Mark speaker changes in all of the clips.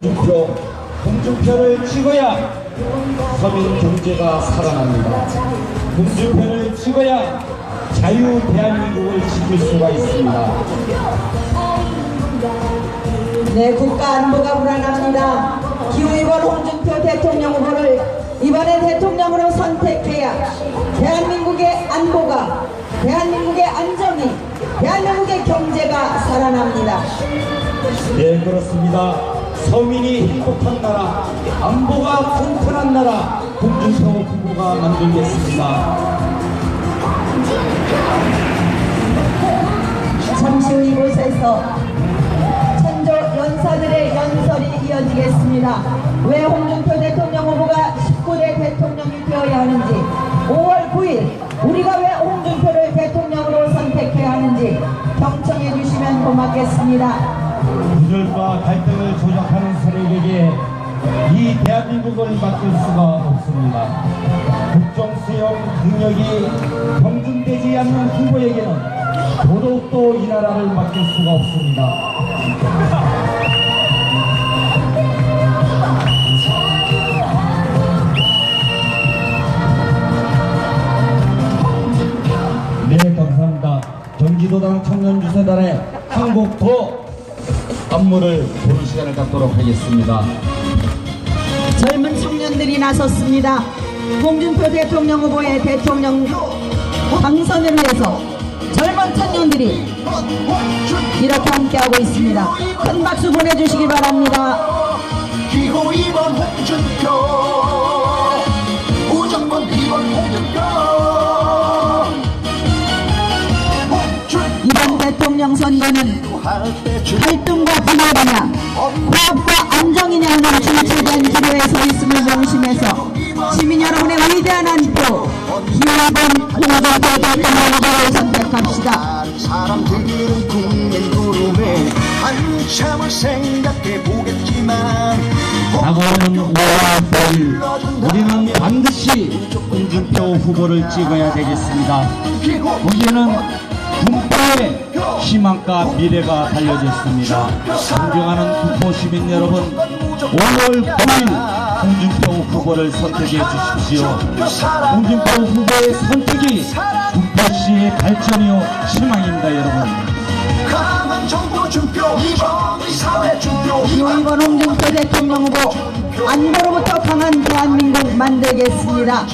Speaker 1: 홍준표를 찍어야 서민 경제가 살아납니다. 홍준표를 찍어야 자유 대한민국을 지킬 수가 있습니다.
Speaker 2: 네, 국가 안보가 불안합니다. 기후이번 홍준표 대통령 후보를 이번에 대통령으로 선택해야 대한민국의 안보가, 대한민국의 안정이, 대한민국의 경제가 살아납니다.
Speaker 1: 네, 그렇습니다. 서민이 행복한 나라, 안보가 튼튼한 나라, 홍준표 후보가 만들겠습니다.
Speaker 2: 잠시 후 이곳에서 천조 연사들의 연설이 이어지겠습니다. 왜 홍준표 대통령 후보가 19대 대통령이 되어야 하는지, 5월 9일 우리가 왜 홍준표를 대통령으로 선택해야 하는지 경청해 주시면 고맙겠습니다.
Speaker 1: 분열과 갈등을 조작하는 세력에게 이 대한민국을 맡길 수가 없습니다. 국정 수용 능력이 경중되지 않는 후보에게는 더더욱도 이 나라를 맡길 수가 없습니다. 네, 감사합니다. 경기도당 청년주세단의 한곡더 안무를 보는 시간을 갖도록 하겠습니다.
Speaker 2: 젊은 청년들이 나섰습니다. 홍준표 대통령 후보의 대통령 당선을 위해서 젊은 청년들이 이렇게 함께하고 있습니다. 큰 박수 보내주시기 바랍니다.
Speaker 3: 기호 2번 홍준표, 무조건 2번 홍준표.
Speaker 2: 이번 대통령 선거는 갈등과 분열이냐, 화합과 안정이냐 하는 정치된 기로에 서 있음을 명심해서 시민 여러분의 위대한 한 표, 기호번 홍준표 대통령 후보를 선택합시다.
Speaker 3: 사람들은 국민 구름에 한참을 생각해 보겠지만
Speaker 1: 다가오는 5월 5일 우리는 반드시 홍준표 후보를 찍어야 되겠습니다. 거기에는 군포의 희망과 미래가 달려져 있습니다. 존경하는 군포 시민 여러분, 5월 9일 홍준표 후보를 선택해 주십시오. 홍준표 후보의 선택이 군포시의 발전이요 희망입니다. 여러분,
Speaker 3: 강한 정도 준표, 이번 사회 준표.
Speaker 2: 기호 2번 홍준표 대통령 후보, 안보로부터 강한 대한민국 만들겠습니다.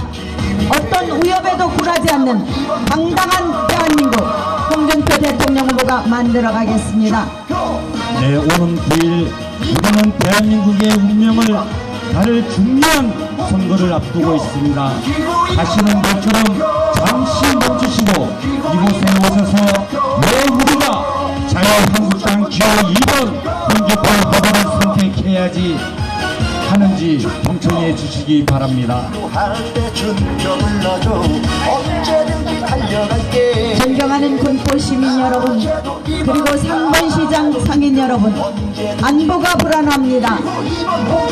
Speaker 2: 어떤 위협에도 굴하지 않는 당당한 대한민국, 홍준표 대통령 후보가 만들어 가겠습니다.
Speaker 1: 네, 오는 9일 이번은 대한민국의 운명을 다룰 중요한 선거를 앞두고 있습니다. 가시는 것처럼 잠시 멈추시고 이곳에 오셔서 왜 우리가 자유한국당 기호 2번 홍준표 후보를 선택해야지 하는지 경청해 주시기 바랍니다.
Speaker 3: 할때 준표 불러줘, 언제든지 달려갈게.
Speaker 2: 존경하는 군포 시민 여러분, 그리고 3번 시장 상인 여러분, 안보가 불안합니다.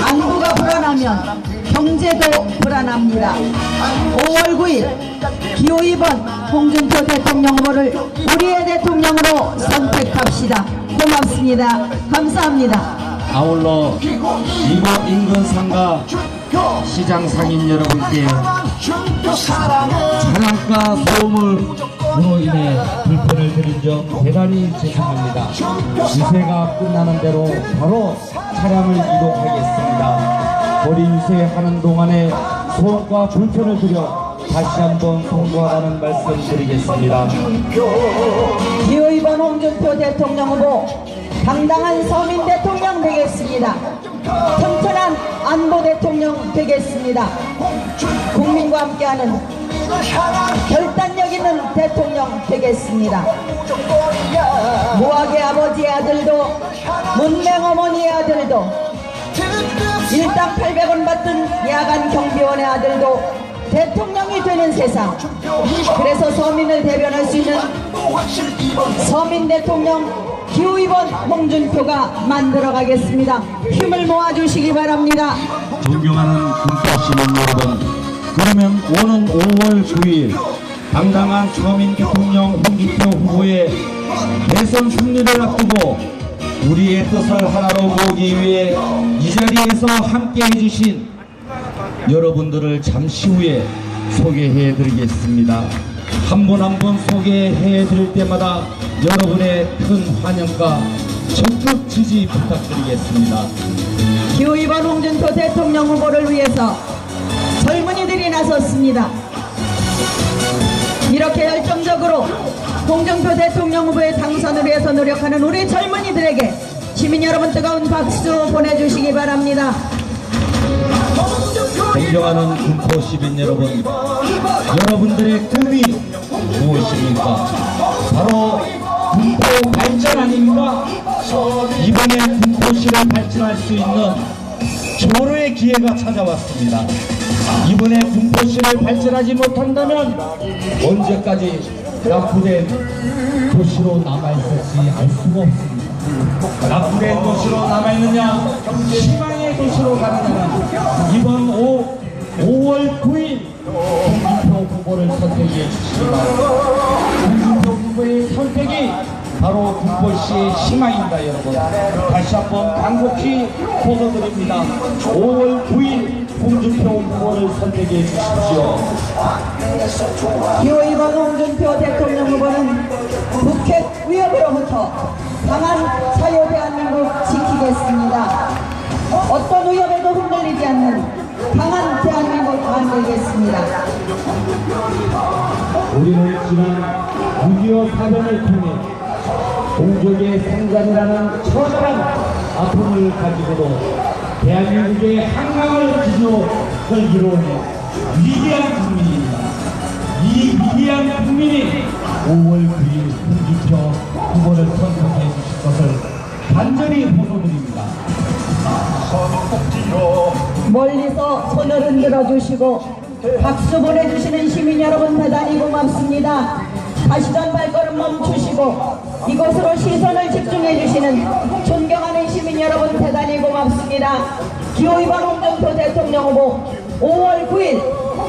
Speaker 2: 안보가 불안하면 경제도 불안합니다. 5월 9일 기호 2번 홍준표 대통령 후보를 우리의 대통령으로 선택합시다. 고맙습니다. 감사합니다.
Speaker 1: 아울러 이곳 인근 상가 시장 상인 여러분께 차량가 소음으로 인해 불편을 드린 점 대단히 죄송합니다. 유세가 끝나는 대로 바로 차량을 이동하겠습니다. 거리 유세하는 동안에 소음과 불편을 드려 다시 한번 송구하라는 말씀 드리겠습니다.
Speaker 2: 기호 2번 홍준표 대통령 후보, 당당한 서민 대통령 되겠습니다. 튼튼한 안보 대통령 되겠습니다. 국민과 함께하는 결단력 있는 대통령 되겠습니다. 무학의 아버지의 아들도, 문맹 어머니의 아들도, 일당 800원 받던 야간 경비원의 아들도 대통령이 되는 세상, 그래서 서민을 대변할 수 있는 서민 대통령 기호 2번 홍준표가 만들어 가겠습니다. 힘을 모아주시기 바랍니다.
Speaker 1: 존경하는 군포 시민 여러분, 그러면 오는 5월 9일 당당한 서민 대통령 홍준표 후보의 대선 승리를 앞두고 우리의 뜻을 하나로 모으기 위해 이 자리에서 함께 해주신 여러분들을 잠시 후에 소개해 드리겠습니다. 한 분 한 분 소개해 드릴 때마다 여러분의 큰 환영과 적극 지지 부탁드리겠습니다.
Speaker 2: 기호 2번 홍준표 대통령 후보를 위해서 젊은이들이 나섰습니다. 이렇게 열정적으로 홍준표 대통령 후보의 당선을 위해서 노력하는 우리 젊은이들에게 시민 여러분 뜨거운 박수 보내주시기 바랍니다.
Speaker 1: 존경하는 군포 시민 여러분, 여러분들의 꿈이 무엇입니까? 바로 군포 발전 아닙니까? 이번에 군포시를 발전할 수 있는 절호의 기회가 찾아왔습니다. 이번에 군포시를 발전하지 못한다면 언제까지 낙후된 도시로 남아있을지 알 수가 없습니다. 낙후된 도시로 남아있느냐, 희망의 도시로 가느냐, 이번 5월 9일 홍준표 후보를 선택해 주시기 바랍니다. 홍준표 후보의 선택이 바로 군포시의 희망입니다. 여러분, 다시 한번 간곡히 호소드립니다. 5월 9일 홍준표 후보를 선택해 주십시오.
Speaker 2: 기호 2번 홍준표 대통령 후보는 북핵 위협으로부터 강한 자유 대한민국 지키겠습니다. 어떤 위협에도 흔들리지 않는 강한 대한민국 만들겠습니다.
Speaker 1: 우리는 지난 6.25 사변을 통해 동족의 생존이라는 처절한 아픔을 가지고도 대한민국의 한강을 기적을 이루어낸 위대한 국민입니다. 이 위대한 국민이 5월 9일 홍준표 후보를 선택해 주실 것을 간절히 호소드립니다.
Speaker 2: 멀리서 손을 흔들어 주시고 박수 보내주시는 시민 여러분 대단히 고맙습니다. 가시던 발걸음 멈추시고 이곳으로 시선을 집중해 주시는 존경하는 시민 여러분 대단히 고맙습니다. 기호 2번 홍준표 대통령 후보 5월 9일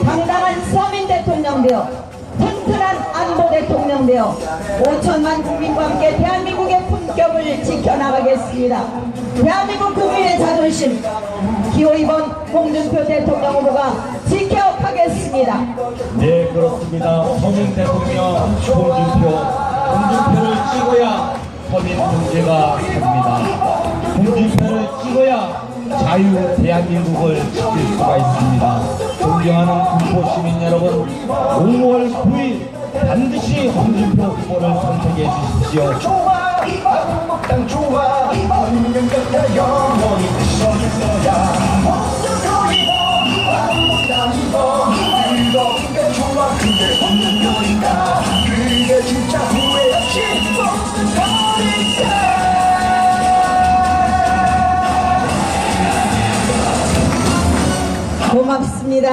Speaker 2: 당당한 서민 대통령 되어 튼튼한 안보 대통령 되어 5천만 국민과 함께 대한민국의 품격을 지켜나가겠습니다. 대한민국 국민의 자존심 기호 2번 홍준표 대통령 후보가 지켜가겠습니다.
Speaker 1: 네, 그렇습니다. 서민 대통령 홍준표를 찍어야 서민 문제가 됩니다. 홍준표를 찍어야 자유 대한민국을 지킬 수가 있습니다. 존경하는 군포 시민 여러분, 5월 9일 반드시 홍준표 후보를 선택해 주십시오.
Speaker 3: 좋아 한국당 좋아 국민 곁에 영원히 있어줄 거야. 한국당 이번 그거 그게 좋아 그게 홍준표니까 그게 진짜 후회 없이 뽑는 거니까.
Speaker 2: 고맙습니다.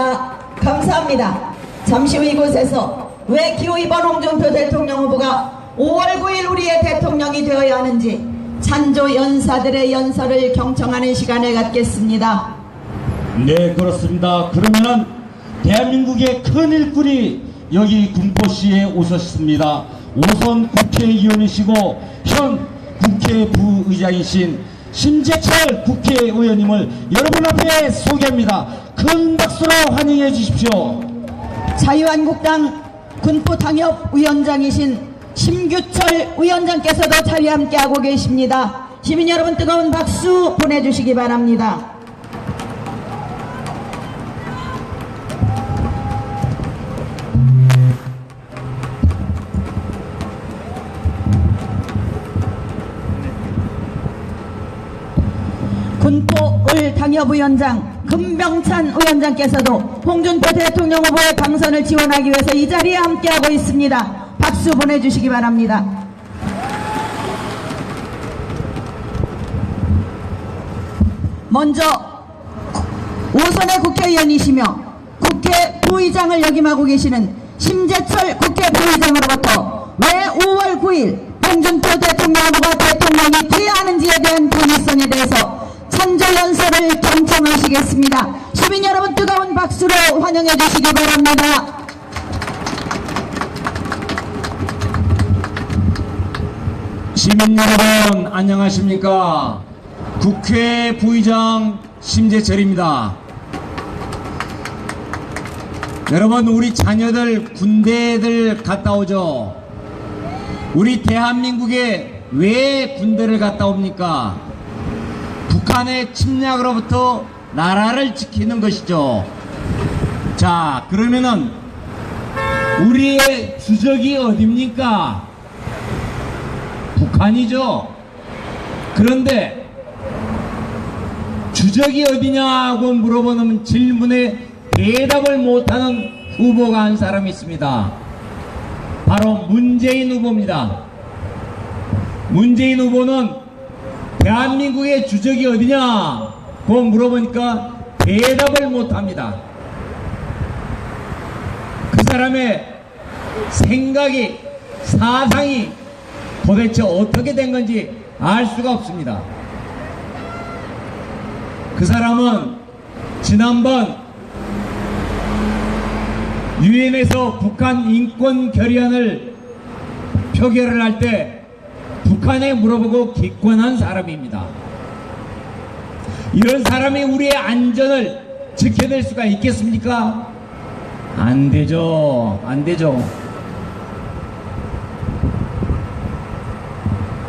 Speaker 2: 감사합니다. 잠시 후 이곳에서 왜 기호 2번 홍준표 대통령 후보가 5월 9일 우리의 대통령이 되어야 하는지 찬조 연사들의 연설을 경청하는 시간을 갖겠습니다.
Speaker 1: 네, 그렇습니다. 그러면은 대한민국의 큰 일꾼이 여기 군포시에 오셨습니다. 오선 국회의원이시고 현 국회 부의장이신 심재철 국회의원님을 여러분 앞에 소개합니다. 큰 박수로 환영해 주십시오.
Speaker 2: 자유한국당 군포당협위원장이신 심규철 위원장께서도 자리에 함께하고 계십니다. 시민 여러분 뜨거운 박수 보내주시기 바랍니다. 군포을 당협위원장 금병찬 위원장께서도 홍준표 대통령 후보의 당선을 지원하기 위해서 이 자리에 함께하고 있습니다. 박수 보내주시기 바랍니다. 먼저 5선의 국회의원이시며 국회 부의장을 역임하고 계시는 심재철 국회 부의장으로부터 왜 5월 9일 홍준표 대통령 후보가 대통령이 돼야 하는지에 대한 당위성에 대해서 찬조 연설을 경청하시겠습니다. 시민 여러분 뜨거운 박수로 환영해 주시기 바랍니다.
Speaker 4: 시민 여러분 안녕하십니까? 국회 부의장 심재철입니다. 여러분, 우리 자녀들 군대들 갔다 오죠. 우리 대한민국에 왜 군대를 갔다 옵니까? 북한의 침략으로부터 나라를 지키는 것이죠. 자, 그러면은 우리의 주적이 어딥니까? 북한이죠. 그런데 주적이 어디냐고 물어보는 질문에 대답을 못하는 후보가 한 사람이 있습니다. 바로 문재인 후보입니다. 문재인 후보는 대한민국의 주적이 어디냐고 물어보니까 대답을 못합니다. 그 사람의 생각이, 사상이 도대체 어떻게 된 건지 알 수가 없습니다. 그 사람은 지난번 유엔에서 북한 인권 결의안을 표결을 할 때 북한에 물어보고 기권한 사람입니다. 이런 사람이 우리의 안전을 지켜낼 수가 있겠습니까? 안 되죠. 안 되죠.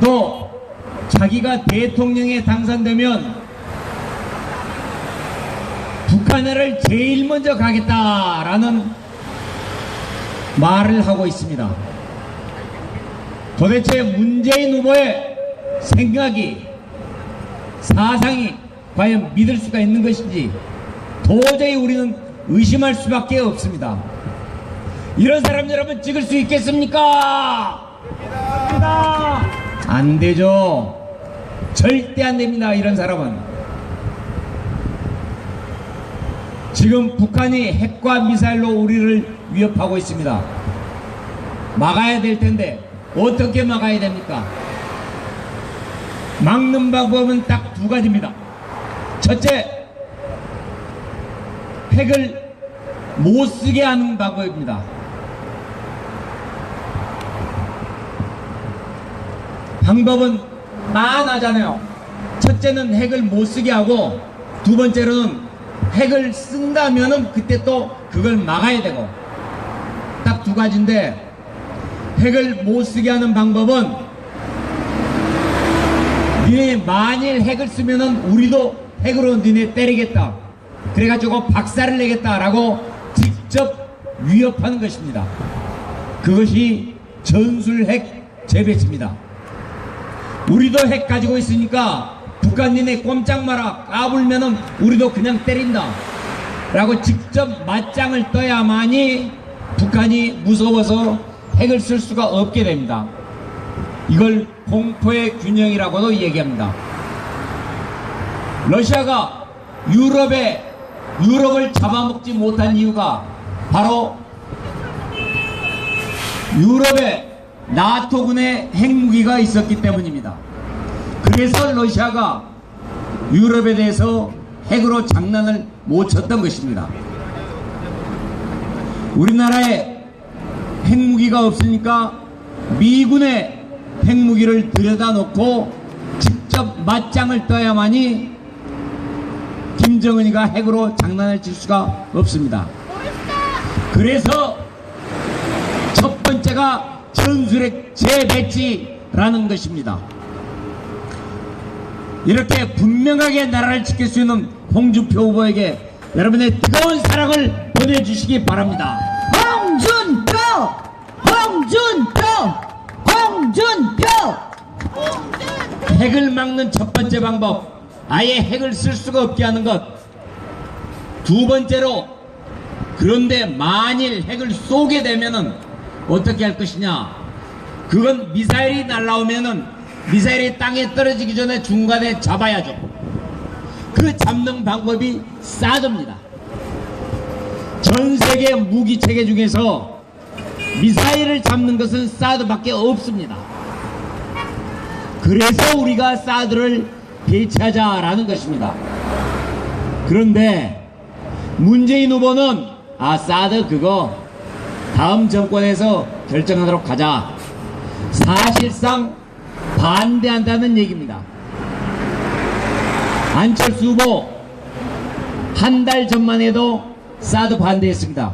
Speaker 4: 또 자기가 대통령에 당선되면 북한을 제일 먼저 가겠다라는 말을 하고 있습니다. 도대체 문재인 후보의 생각이, 사상이 과연 믿을 수가 있는 것인지 도저히 우리는 의심할 수밖에 없습니다. 이런 사람 여러분 찍을 수 있겠습니까? 안 되죠. 절대 안 됩니다. 이런 사람은. 지금 북한이 핵과 미사일로 우리를 위협하고 있습니다. 막아야 될 텐데 어떻게 막아야 됩니까? 막는 방법은 딱 두 가지입니다. 첫째, 핵을 못 쓰게 하는 방법입니다. 방법은 많아잖아요. 첫째는 핵을 못 쓰게 하고, 두 번째로는 핵을 쓴다면은 그때 또 그걸 막아야 되고, 딱 두 가지인데, 핵을 못 쓰게 하는 방법은 니네 만일 핵을 쓰면은 우리도 핵으로 니네 때리겠다, 그래가지고 박살을 내겠다라고 직접 위협하는 것입니다. 그것이 전술핵 재배치입니다. 우리도 핵 가지고 있으니까 북한 니네 꼼짝 마라, 까불면은 우리도 그냥 때린다 라고 직접 맞짱을 떠야만이 북한이 무서워서 핵을 쓸 수가 없게 됩니다. 이걸 공포의 균형이라고도 얘기합니다. 러시아가 유럽을 잡아먹지 못한 이유가 바로 유럽에 나토군의 핵무기가 있었기 때문입니다. 그래서 러시아가 유럽에 대해서 핵으로 장난을 못 쳤던 것입니다. 우리나라에 핵무기가 없으니까 미군의 핵무기를 들여다 놓고 직접 맞짱을 떠야만이 김정은이가 핵으로 장난을 칠 수가 없습니다. 그래서 첫 번째가 전술핵 재배치라는 것입니다. 이렇게 분명하게 나라를 지킬 수 있는 홍준표 후보에게 여러분의 뜨거운 사랑을 보내주시기 바랍니다.
Speaker 2: 홍준표! 홍준표! 홍준표!
Speaker 4: 핵을 막는 첫 번째 방법, 아예 핵을 쓸 수가 없게 하는 것. 두 번째로, 그런데 만일 핵을 쏘게 되면은 어떻게 할 것이냐? 그건 미사일이 날라오면은 미사일이 땅에 떨어지기 전에 중간에 잡아야죠. 그 잡는 방법이 사드입니다. 전 세계 무기 체계 중에서 미사일을 잡는 것은 사드밖에 없습니다. 그래서 우리가 사드를 배치하자라는 것입니다. 그런데 문재인 후보는 사드 그거 다음 정권에서 결정하도록 하자. 사실상 반대한다는 얘기입니다. 안철수 후보 한 달 전만 해도 사드 반대했습니다.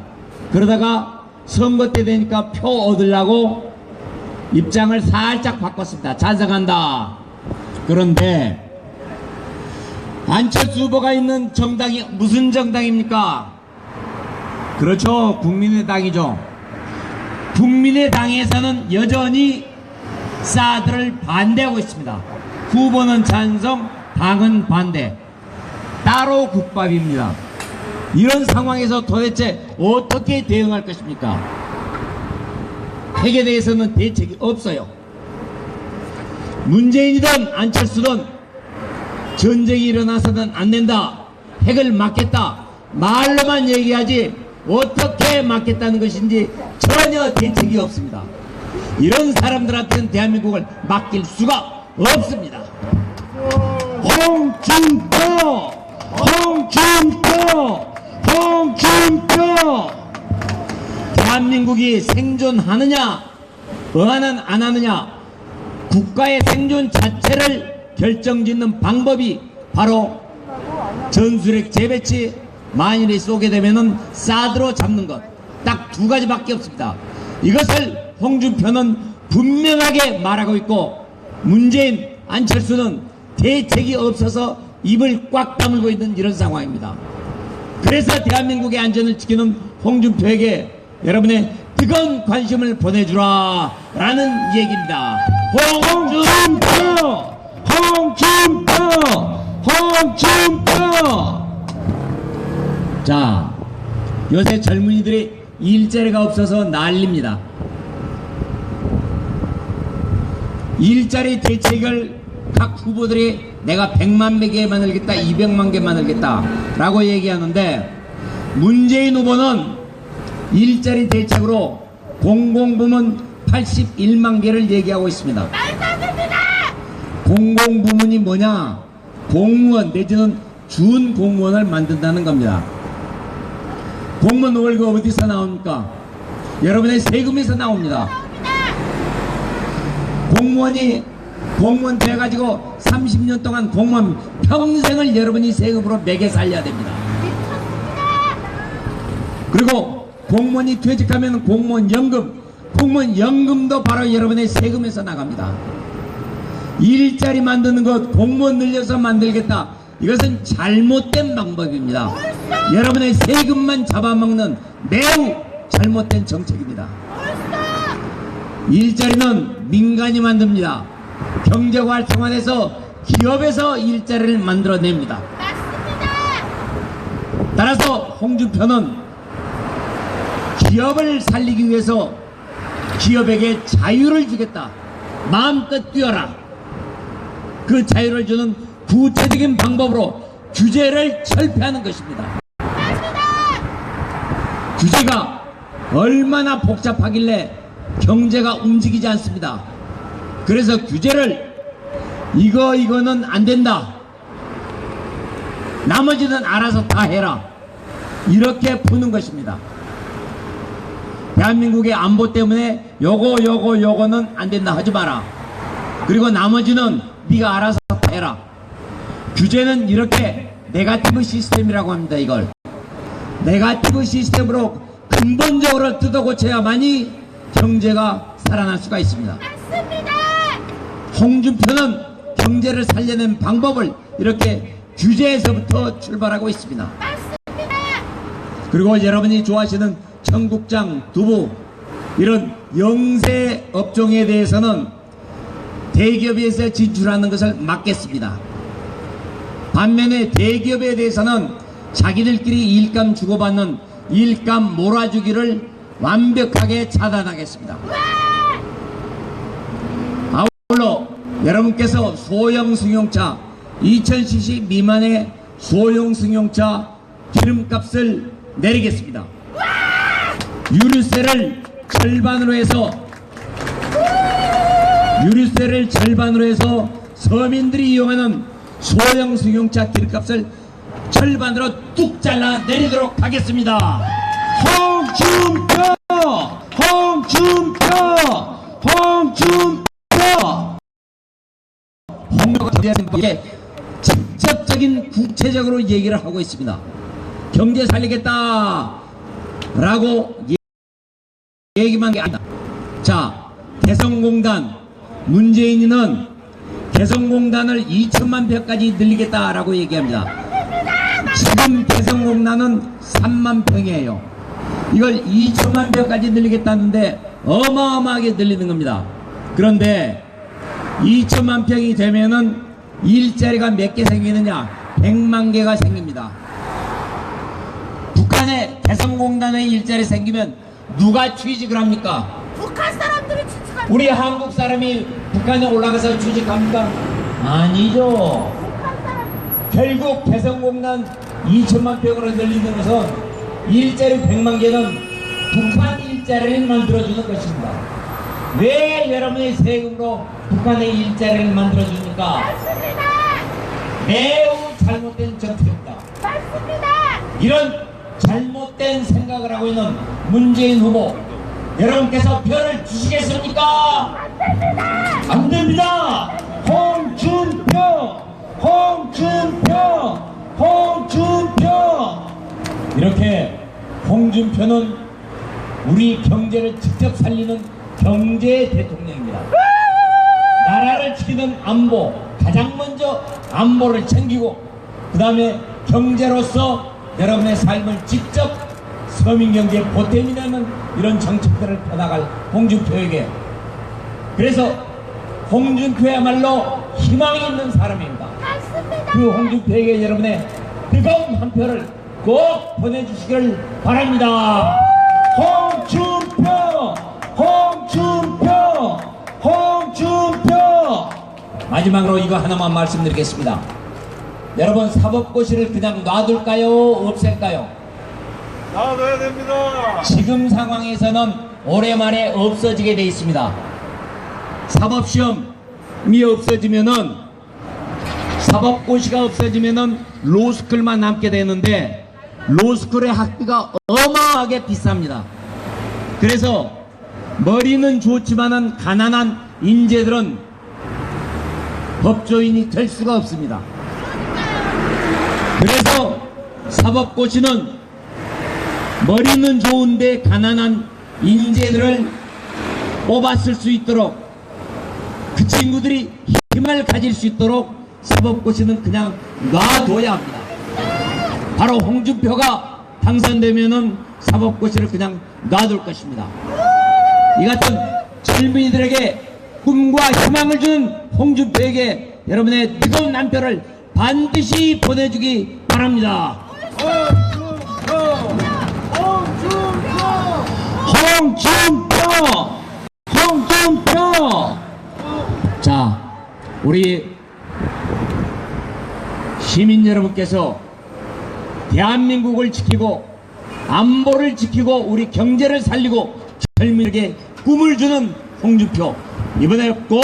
Speaker 4: 그러다가 선거 때 되니까 표 얻으려고 입장을 살짝 바꿨습니다. 찬성한다. 그런데 안철수 후보가 있는 정당이 무슨 정당입니까? 그렇죠. 국민의당이죠. 국민의당에서는 여전히 사드를 반대하고 있습니다. 후보는 찬성, 당은 반대. 따로 국밥입니다. 이런 상황에서 도대체 어떻게 대응할 것입니까? 핵에 대해서는 대책이 없어요. 문재인이든 안철수든 전쟁이 일어나서는 안 된다. 핵을 막겠다. 말로만 얘기하지 어떻게 막겠다는 것인지 전혀 대책이 없습니다. 이런 사람들한테는 대한민국을 맡길 수가 없습니다. 홍준표! 홍준표! 홍준표! 대한민국이 생존하느냐 응하는 안 하느냐 국가의 생존 자체를 결정짓는 방법이 바로 전술핵 재배치, 만일에 쏘게 되면은 사드로 잡는 것, 딱 두 가지밖에 없습니다. 이것을 홍준표는 분명하게 말하고 있고 문재인, 안철수는 대책이 없어서 입을 꽉 다물고 있는 이런 상황입니다. 그래서 대한민국의 안전을 지키는 홍준표에게 여러분의 뜨거운 관심을 보내주라 라는 얘기입니다. 홍준표! 홍준표! 홍준표! 자, 요새 젊은이들이 일자리가 없어서 난립니다. 일자리 대책을 각 후보들이 내가 100만 개 만들겠다, 200만 개 만들겠다 라고 얘기하는데 문재인 후보는 일자리 대책으로 공공부문 81만 개를 얘기하고 있습니다. 공공부문이 뭐냐? 공무원 내지는 준공무원을 만든다는 겁니다. 공무원 월급 어디서 나옵니까? 여러분의 세금에서 나옵니다. 공무원 돼가지고 30년 동안 공무원 평생을 여러분이 세금으로 매겨 살려야 됩니다. 그리고 공무원이 퇴직하면 공무원연금도 바로 여러분의 세금에서 나갑니다. 일자리 만드는 것, 공무원 늘려서 만들겠다. 이것은 잘못된 방법입니다. 여러분의 세금만 잡아먹는 매우 잘못된 정책입니다. 일자리는 민간이 만듭니다. 경제가 활성화돼서 기업에서 일자리를 만들어냅니다. 따라서 홍준표는 기업을 살리기 위해서 기업에게 자유를 주겠다. 마음껏 뛰어라. 그 자유를 주는 구체적인 방법으로 규제를 철폐하는 것입니다. 규제가 얼마나 복잡하길래 경제가 움직이지 않습니다. 그래서 규제를 이거는 안 된다. 나머지는 알아서 다 해라. 이렇게 푸는 것입니다. 대한민국의 안보 때문에 요거는 안 된다 하지 마라. 그리고 나머지는 네가 알아서 다 해라. 규제는 이렇게 네거티브 시스템이라고 합니다. 이걸 네거티브 시스템으로 근본적으로 뜯어 고쳐야만이 경제가 살아날 수가 있습니다. 맞습니다. 홍준표는 경제를 살려낸 방법을 이렇게 규제에서부터 출발하고 있습니다. 맞습니다. 그리고 여러분이 좋아하시는 청국장, 두부 이런 영세 업종에 대해서는 대기업에서 진출하는 것을 막겠습니다. 반면에 대기업에 대해서는 자기들끼리 일감 주고받는 일감 몰아주기를 완벽하게 차단하겠습니다. 아울러 여러분께서 소형 승용차 2000cc 미만의 소형 승용차 기름값을 내리겠습니다. 유류세를 절반으로 해서 서민들이 이용하는 소형 승용차 기름값을 절반으로 뚝 잘라 내리도록 하겠습니다. 홍준표! 이게 직접적인 구체적으로 얘기를 하고 있습니다. 경제 살리겠다라고 얘기만 게 아니다. 자, 개성공단 문재인은 개성공단을 2천만 평까지 늘리겠다라고 얘기합니다. 지금 개성공단은 3만 평이에요. 이걸 2천만 평까지 늘리겠다는데 어마어마하게 늘리는 겁니다. 그런데 2천만 평이 되면은 일자리가 몇 개 생기느냐? 100만 개가 생깁니다. 북한에 개성공단에 일자리 생기면 누가 취직을 합니까?
Speaker 5: 북한 사람들이 취직합니다.
Speaker 4: 우리 한국 사람이 북한에 올라가서 취직합니까? 아니죠. 결국 개성공단 2천만 평으로 늘리는 것은 일자리 100만 개는 북한 일자리를 만들어주는 것입니다. 왜 여러분의 세금으로 북한의 일자리를 만들어줍니까?
Speaker 5: 맞습니다.
Speaker 4: 매우 잘못된 정책입니다.
Speaker 5: 맞습니다.
Speaker 4: 이런 잘못된 생각을 하고 있는 문재인 후보, 여러분께서 표를 주시겠습니까? 안 됩니다. 홍준표, 홍준표, 홍준표. 이렇게 홍준표는 우리 경제를 직접 살리는 경제 대통령입니다. 나라를 지키는 안보, 가장 먼저 안보를 챙기고 그 다음에 경제로서 여러분의 삶을 직접 서민경제에 보탬이 되는 이런 정책들을 펴나갈 홍준표에게, 그래서 홍준표야말로 희망이 있는 사람입니다.
Speaker 5: 맞습니다.
Speaker 4: 그 홍준표에게 여러분의 뜨거운 한 표를 꼭 보내주시기를 바랍니다. 홍준표, 홍준표, 홍준표. 마지막으로 이거 하나만 말씀드리겠습니다. 여러분, 사법고시를 그냥 놔둘까요? 없앨까요?
Speaker 6: 놔둬야 됩니다.
Speaker 4: 지금 상황에서는 올해 말에 없어지게 돼 있습니다. 사법시험이 없어지면은, 사법고시가 없어지면은 로스쿨만 남게 되는데 로스쿨의 학비가 어마어마하게 비쌉니다. 그래서 머리는 좋지만은 가난한 인재들은 법조인이 될 수가 없습니다. 그래서 사법고시는 머리는 좋은데 가난한 인재들을 뽑았을 수 있도록, 그 친구들이 힘을 가질 수 있도록 사법고시는 그냥 놔둬야 합니다. 바로 홍준표가 당선되면은 사법고시를 그냥 놔둘 것입니다. 이 같은 젊은이들에게 꿈과 희망을 주는 홍준표에게 여러분의 뜨거운 한 표를 반드시 보내주기 바랍니다. 홍준표! 홍준표! 자, 우리 시민 여러분께서 대한민국을 지키고 안보를 지키고 우리 경제를 살리고 젊은이에게 꿈을 주는 홍준표, 이번에 꼭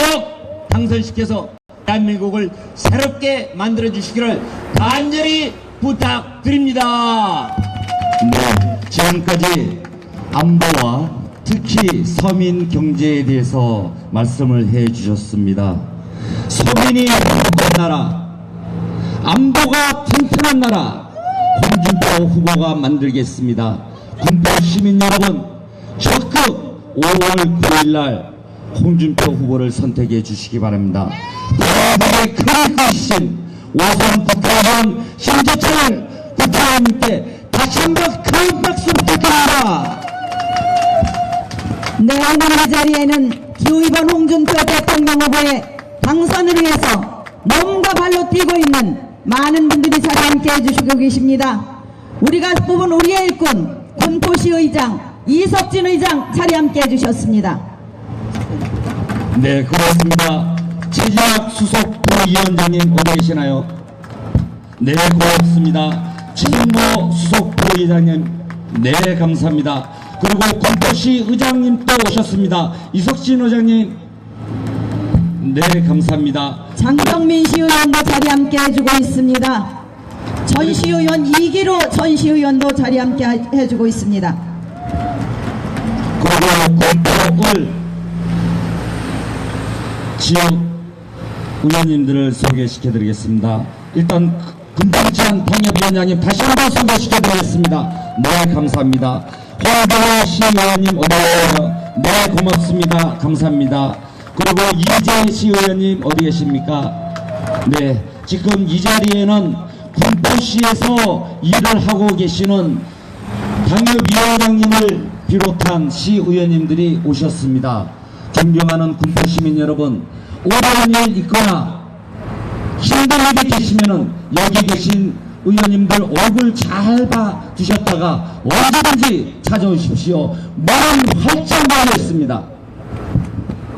Speaker 4: 당선시켜서 대한민국을 새롭게 만들어 주시기를 간절히 부탁드립니다.
Speaker 1: 네, 지금까지 안보와 특히 서민 경제에 대해서 말씀을 해 주셨습니다. 서민이 행복한 나라, 안보가 튼튼한 나라, 홍준표 후보가 만들겠습니다. 군포 시민 여러분, 적극 5월 9일날 홍준표 후보를 선택해 주시기 바랍니다. 대한민국의 큰 뜻이신 오선 국회의원 심재철 국회의원님께 다시 한번 큰 박수 부탁드립니다.
Speaker 2: 네, 오늘 이 자리에는 기후이번 홍준표 대통령 후보의 당선을 위해서 몸과 발로 뛰고 있는 많은 분들이 자리에 함께 해주시고 계십니다. 우리가 뽑은 우리의 일꾼 군포시 의장 이석진 의장 자리에 함께 해주셨습니다.
Speaker 1: 네, 고맙습니다. 최진학 수석 부위원장님 어디 계시나요? 네, 고맙습니다. 최진모 수석 부위원장님, 네, 감사합니다. 그리고 군포시 의장님 또 오셨습니다. 이석진 의장님, 네, 감사합니다.
Speaker 2: 장정민 시의원도 자리 함께 해주고 있습니다. 전 시의원 이기로 전 시의원도 자리 함께 해주고 있습니다.
Speaker 1: 그리고 군포을 지역 의원님들을 소개시켜드리겠습니다. 일단 금방지한 통협위원장님 다시 한번 소개시켜드리겠습니다. 네, 감사합니다. 홍대호 시의원님 어디 계세요? 네, 고맙습니다. 감사합니다. 그리고 이재 시의원님 어디 계십니까? 네, 지금 이 자리에는 군포시에서 일을 하고 계시는 당협위원장님을 비롯한 시의원님들이 오셨습니다. 존경하는 군포시민 여러분, 어려운 일 있거나 힘든 일이 계시면은 여기 계신 의원님들 얼굴 잘 봐주셨다가 언제든지 찾아오십시오. 마음 활짝 열렸습니다.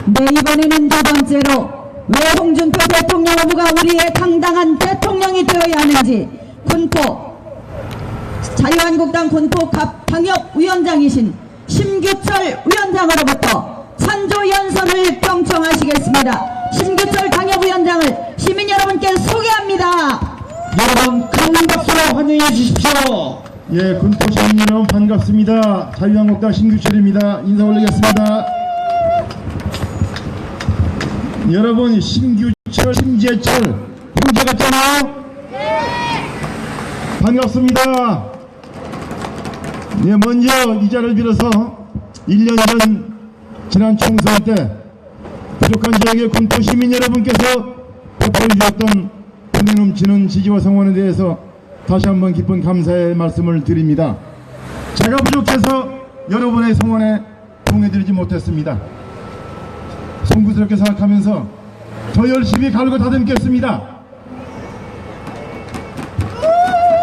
Speaker 2: 네, 이번에는 두 번째로 왜 홍준표 대통령 후보가 우리의 당당한 대통령이 되어야 하는지 군포 자유한국당 군포 당협위원장이신 심규철 위원장으로부터 찬조 연설을 경청하시겠습니다. 심규철 당협위원장을 시민 여러분께 소개합니다.
Speaker 1: 여러분 큰 박수로 환영해 주십시오.
Speaker 7: 예, 군포 시민 여러분 반갑습니다. 자유한국당 심규철입니다. 인사 올리겠습니다. 여러분, 심규철, 심재철 형제 같잖아요? 반갑습니다. 예, 먼저 이 자리를 빌어서 1년 전 지난 총선 때 부족한 지역의 군포 시민 여러분께서 보여주셨던 은혜 넘치는 지지와 성원에 대해서 다시 한번 깊은 감사의 말씀을 드립니다. 제가 부족해서 여러분의 성원에 동해드리지 못했습니다. 송구스럽게 생각하면서 더 열심히 갈고 다듬겠습니다.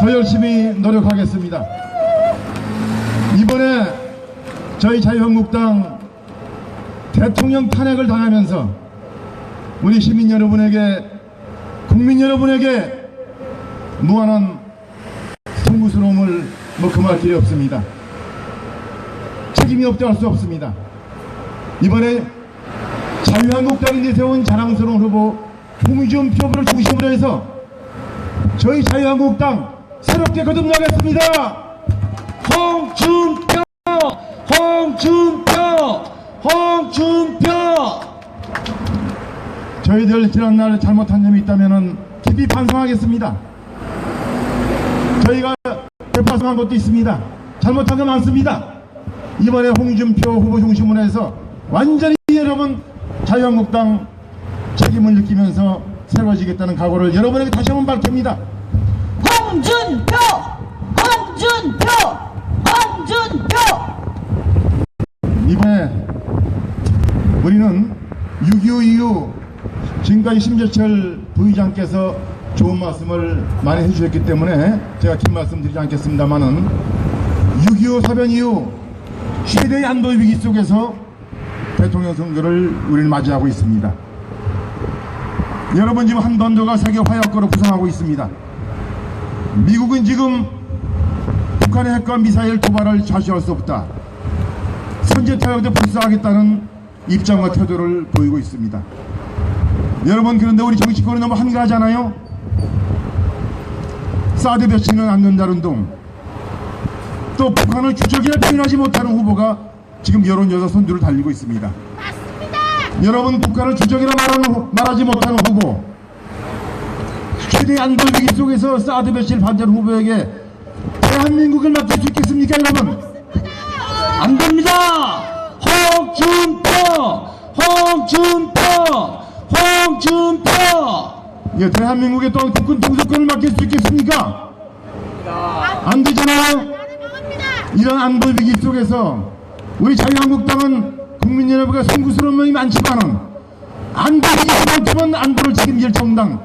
Speaker 7: 더 열심히 노력하겠습니다. 이번에 저희 자유한국당 대통령 탄핵을 당하면서 우리 시민 여러분에게, 국민 여러분에게 무한한 송구스러움을 금할 길이 없습니다. 책임이 없다 할 수 없습니다. 이번에 자유한국당이 내세운 자랑스러운 후보 홍준표 후보를 중심으로 해서 저희 자유한국당 새롭게 거듭나겠습니다.
Speaker 1: 홍준표, 홍준표, 홍준표.
Speaker 7: 저희들 지난날 잘못한 점이 있다면 깊이 반성하겠습니다. 저희가 대파성한 것도 있습니다. 잘못한 거 많습니다. 이번에 홍준표 후보 중심으로 해서 완전히 여러분 자유한국당 책임을 느끼면서 새로워지겠다는 각오를 여러분에게 다시 한번 밝힙니다.
Speaker 2: 홍준표! 홍준표! 홍준표!
Speaker 7: 이번에 우리는 6.25 이후 지금까지 심재철 부의장께서 좋은 말씀을 많이 해주셨기 때문에 제가 긴 말씀 드리지 않겠습니다만은 6.25 사변 이후 최대의 안보 위기 속에서 대통령 선거를 우리는 맞이하고 있습니다. 여러분, 지금 한반도가 세계 화약고로 부상하고 있습니다. 미국은 지금 북한의 핵과 미사일 도발을 좌시할 수 없다, 선제 타격도 불사하겠다는 입장과 태도를 보이고 있습니다. 여러분, 그런데 우리 정치권이 너무 한가하잖아요. 사드 배치는 안 된다는 둥, 또 북한을 주적이라 표현하지 못하는 후보가 지금 여론조사 선두를 달리고 있습니다.
Speaker 5: 맞습니다.
Speaker 7: 여러분, 북한을 주적이라 말하지 못하는 후보, 최대 안보 위기 속에서 사드 배치를 반대하는 후보에게 대한민국을 맡길 수 있겠습니까, 여러분?
Speaker 1: 안 됩니다. 홍준표, 홍준표, 홍준표.
Speaker 7: 예, 대한민국의 또 국군 통수권을 맡길 수 있겠습니까? 안 되잖아요. 이런 안보 위기 속에서 우리 자유한국당은 국민 여러분과 송구스러운 면이 많지만은 안보 위기만큼은 안보를 책임질 정당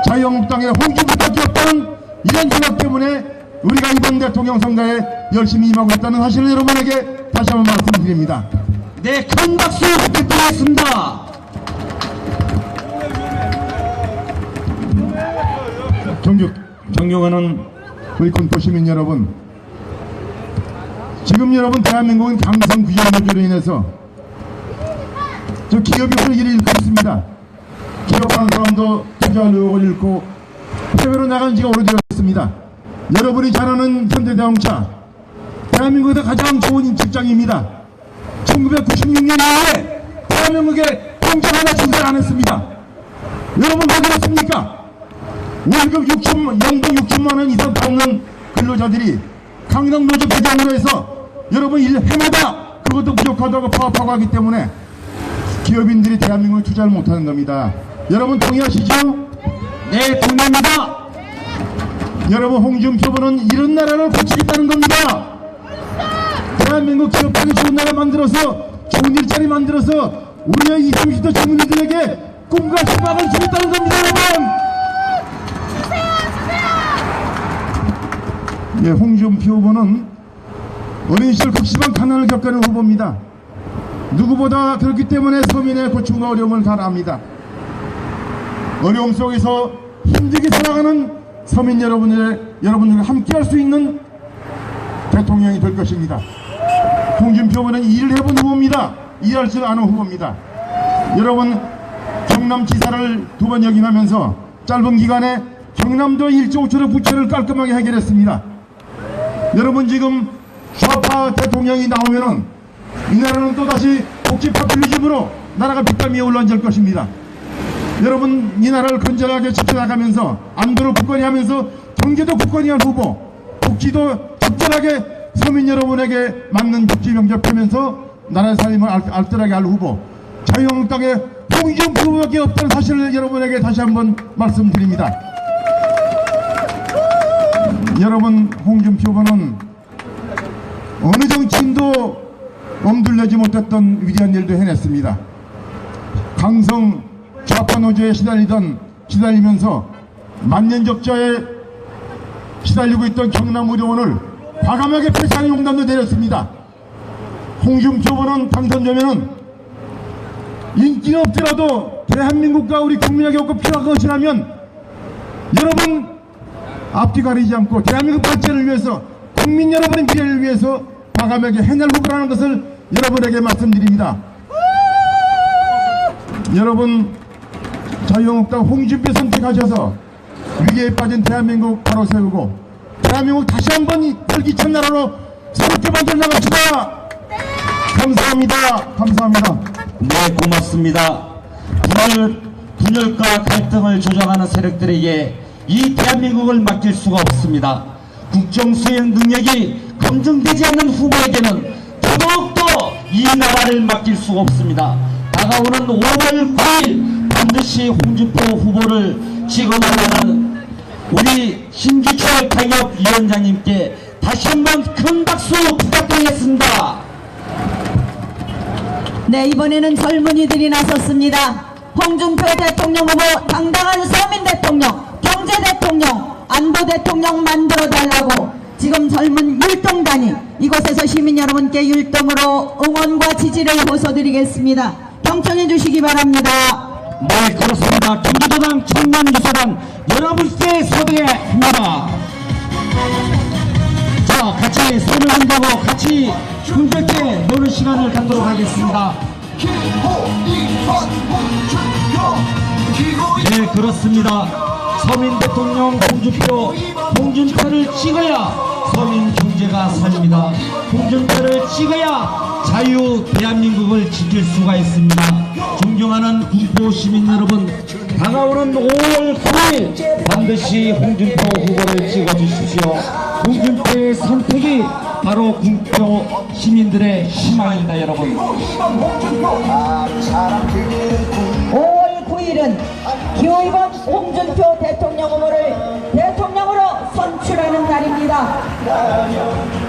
Speaker 7: 자유한국당의 홍준표밖에 없다는 이런 생각 때문에 우리가 이번 대통령 선거에 열심히 임하고 있다는 사실을 여러분에게 다시 한번 말씀드립니다.
Speaker 1: 네, 큰 박수 부탁드리겠습니다.
Speaker 7: 존경하는 우리 군포 시민 여러분, 지금 여러분 대한민국은 강성 규제노조로 인해서 저 기업이 활기를 잃고 있습니다. 기업하는 사람도 투자할 의욕을 잃고 해외로 나간 지가 오래되었습니다. 여러분이 잘 아는 현대자동차, 대한민국에서 가장 좋은 직장입니다. 1996년 이후에 대한민국에 공장 하나 증설 안 했습니다. 여러분 왜 그렇습니까? 월급 6천, 연봉 6천만 원 이상 받는 근로자들이 강남 노조 회장으로 해서 여러분 일 해마다 그것도 부족하다고 파업하고 하기 때문에 기업인들이 대한민국에 투자를 못하는 겁니다. 여러분 동의하시죠?
Speaker 4: 네, 동의합니다.
Speaker 7: 여러분 홍준표 후보는 이런 나라를 고치겠다는 겁니다. 대한민국 기업하기 좋은 나라 만들어서 좋은 일자리 만들어서 우리의 20, 30대 젊은이들에게 꿈과 희망을 주겠다는 겁니다. 여러분. 예, 홍준표 후보는 어린 시절 극심한 가난을 겪는 후보입니다. 누구보다 그렇기 때문에 서민의 고충과 어려움을 잘 압니다. 어려움 속에서 힘들게 살아가는 서민 여러분들과 함께할 수 있는 대통령이 될 것입니다. 홍준표 후보는 일을 해본 후보입니다. 일할 줄 아는 후보입니다. 여러분 경남지사를 2번 역임하면서 짧은 기간에 경남도 1조 5천억 부채를 깔끔하게 해결했습니다. 여러분 지금 좌파 대통령이 나오면은 이 나라는 또다시 복지 파퓰리즘으로 나라가 빚감이 올라앉을 것입니다. 여러분 이 나라를 건전하게 지켜나가면서 안보를 굳건히 하면서 경제도 굳건히 할 후보, 복지도 적절하게 서민 여러분에게 맞는 복지 병접하면서 나라의 삶을 알뜰하게 할 후보, 자유한국당의 홍준표 후보밖에 없다는 사실을 여러분에게 다시 한번 말씀드립니다. 여러분 홍준표 후보는 어느 정치인도 엄둘내지 못했던 위대한 일도 해냈습니다. 강성 좌파 노조에 시달리면서 만년적자에 시달리고 있던 경남의료원을 과감하게 폐쇄하는 용단도 내렸습니다. 홍준표 후보는 당선되면은 인기는 없더라도 대한민국과 우리 국민에게 꼭 필요한 것이라면 여러분 앞뒤 가리지 않고 대한민국 발전을 위해서 국민 여러분의 미래를 위해서 과감하게 해낼 후보라는 것을 여러분에게 말씀드립니다. 여러분 자유한국당 홍준표 선택하셔서 위기에 빠진 대한민국 바로 세우고 대한민국 다시 한번 활기찬 나라로 새롭게 만들어 나갑시다. 감사합니다. 감사합니다.
Speaker 1: 네, 고맙습니다. 분열과 갈등을 조장하는 세력들에게 이 대한민국을 맡길 수가 없습니다. 국정수행 능력이 검증되지 않는 후보에게는 더더욱더 이 나라를 맡길 수가 없습니다. 다가오는 5월 9일 반드시 홍준표 후보를 찍어나가는 우리 신주철 당협위원장님께 다시 한번 큰 박수 부탁드리겠습니다.
Speaker 2: 네, 이번에는 젊은이들이 나섰습니다. 홍준표 대통령 후보 당당한 서민 대통령, 경제 대통령, 안보 대통령 만들어달라고 지금 젊은 율동단이 이곳에서 시민 여러분께 율동으로 응원과 지지를 호소드리겠습니다. 경청해 주시기 바랍니다.
Speaker 1: 네, 그렇습니다. 경기도당 청년유소당 여러분께 소개합니다. 자, 같이 손을 흔들고 같이 흥겹게 노는 시간을 갖도록 하겠습니다. 네, 그렇습니다. 서민 대통령 홍준표를 찍어야 서민 경제가 살립니다. 홍준표를 찍어야 자유 대한민국을 지킬 수가 있습니다. 존경하는 군포 시민 여러분, 다가오는 5월 9일 반드시 홍준표 후보를 찍어주십시오. 홍준표의 선택이 바로 군포 시민들의 희망입니다. 여러분,
Speaker 2: 5월 9일은 기호이번 홍준표 대통령 후보를 대통령으로 선출하는 날입니다.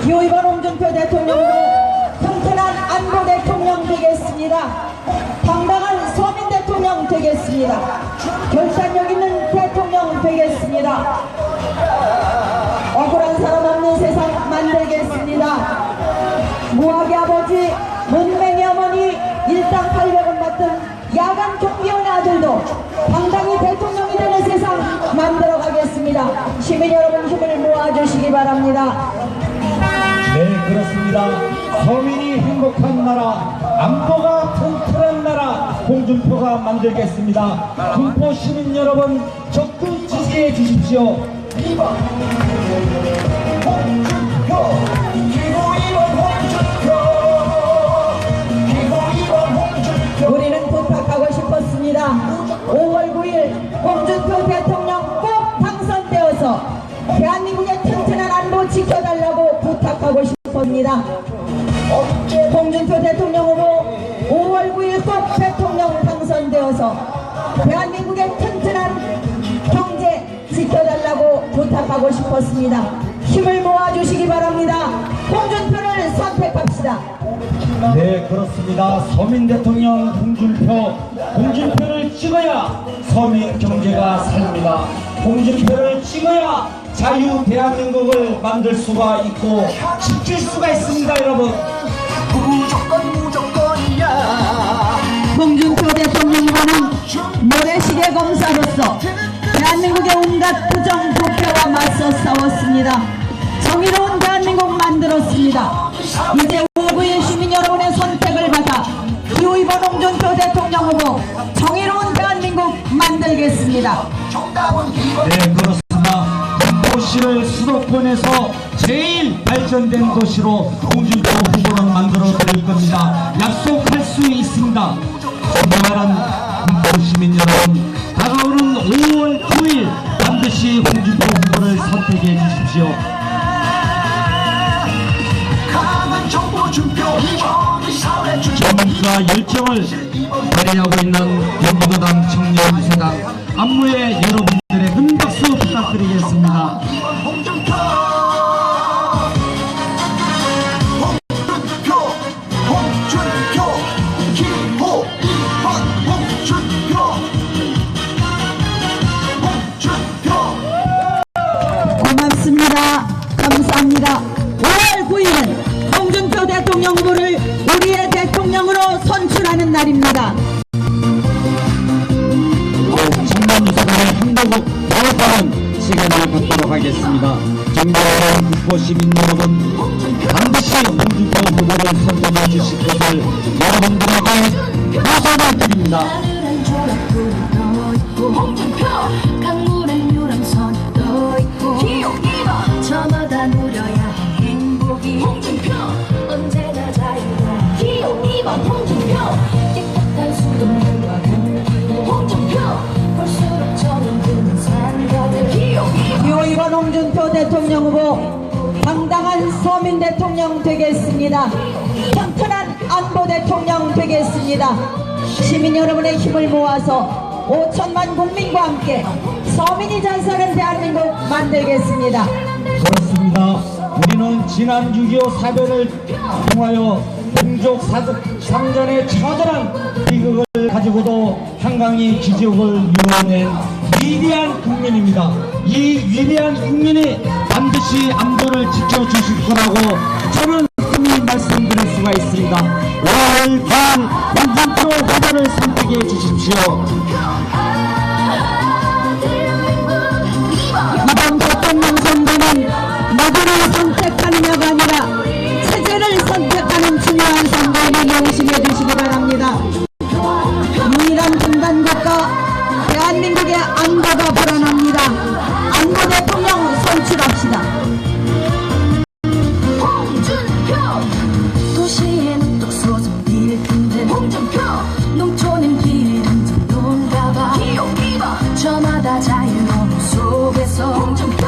Speaker 2: 기호이번 홍준표 대통령 후보 튼튼한 안보 대통령 되겠습니다. 당당한 서민 대통령 되겠습니다. 결단력 있는 대통령 되겠습니다. 억울한 사람 없는 세상 만들겠습니다. 무학의 아버지, 문맹의 어머니, 일당 800원 받던 야간 경비원의 아들도 당당히 대통령이 되는 세상 만들어 가겠습니다. 시민 여러분 힘을 모아주시기 바랍니다.
Speaker 1: 네, 그렇습니다. 서민이 행복한 나라, 안보가 튼튼한 나라 홍준표가 만들겠습니다. 군포 시민 여러분 적극 지지해 주십시오.
Speaker 2: 우리는 부탁하고 싶었습니다. 5월 9일 하겠습니다. 홍준표 대통령 후보 5월 9일 꼭 대통령 당선되어서 대한민국의 튼튼한 경제 지켜달라고 부탁하고 싶었습니다. 힘을 모아주시기 바랍니다. 홍준표를 선택합시다.
Speaker 1: 네, 그렇습니다. 서민 대통령 홍준표를 찍어야 서민 경제가 삽니다. 홍준표를 찍어야 자유 대한민국을 만들 수가 있고 지킬 수가 있습니다, 여러분.
Speaker 3: 무조건이야.
Speaker 2: 홍준표 대통령 후보는 모래시계 검사로서 대한민국의 온갖 부정 부패와 맞서 싸웠습니다. 정의로운 대한민국 만들었습니다. 이제 5구의 시민 여러분의 선택을 받아 기호 2번 홍준표 대통령 후보 정의로운 대한민국 만들겠습니다.
Speaker 1: 네, 그렇습니다. 도시를 수도권에서 제일 발전된 도시로 홍준표 후보는 만들어 드릴 겁니다. 약속할 수 있습니다. 정말한 홍보 시민 여러분, 다가오는 5월 9일 반드시 홍준표 후보를 선택해 주십시오.
Speaker 3: 강한 정보 준표 이번 사회 주체.
Speaker 1: 젊음과 열정을 발휘하고 있는 경기도당 청년세당 안무의 여러분들의 큰 박수 부탁드리겠습니다.
Speaker 3: 홍준표 기호 2번 홍준표
Speaker 2: 고맙습니다. 감사합니다. 5월 9일은 홍준표 대통령 후보를 우리의 대통령으로 선출하는 날입니다.
Speaker 1: 청년유사관의 한국을 더욱하는 시간을 갖도록 하겠습니다. 정부와 국보 시민 여러분, 반드시 홍준표 후보를 선택해 주실 것을 여러분들에게 보장을 드립니다.
Speaker 5: 홍준표 강물의 유람선 떠 있고 기호 2번 저마다 누려야 할 행복이 홍준표 언제나 자유로운 기호 2번 홍준표 깨끗한 수돗물과 공기 홍준표 볼수록 정든 산가들 기호 2번
Speaker 2: 기호 2번 홍준표 대통령 후보 당당한 서민 대통령 되겠습니다. 튼튼한 안보 대통령 되겠습니다. 시민 여러분의 힘을 모아서 5천만 국민과 함께 서민이 잘 사는 대한민국 만들겠습니다.
Speaker 1: 그렇습니다. 우리는 지난 6.25 사변을 통하여 동족 상전의 처절한 비극을 가지고도 한강의 기적을 이뤄낸 위대한 국민입니다. 이 위대한 국민이 반드시 안보를 지켜주실 거라고 저는 분명히 말씀드릴 수가 있습니다. 5월 9일 홍준표 후보를 선택해 주십시오.
Speaker 2: 이번 대통령 선거는 누구를 선택하느냐가 아니라 체제를 선택하는 중요한 선거임을 명심해 주시기 바랍니다. 유일한 분단국가 대한민국의 안보가 불안합니다. 안보 대통령 선출합시다.
Speaker 5: 홍준표 도시에는 또 소송 빌텐데 홍준표 농촌은 길은 전동가 봐 기호 2번 저마다 자유로움 속에서 홍준표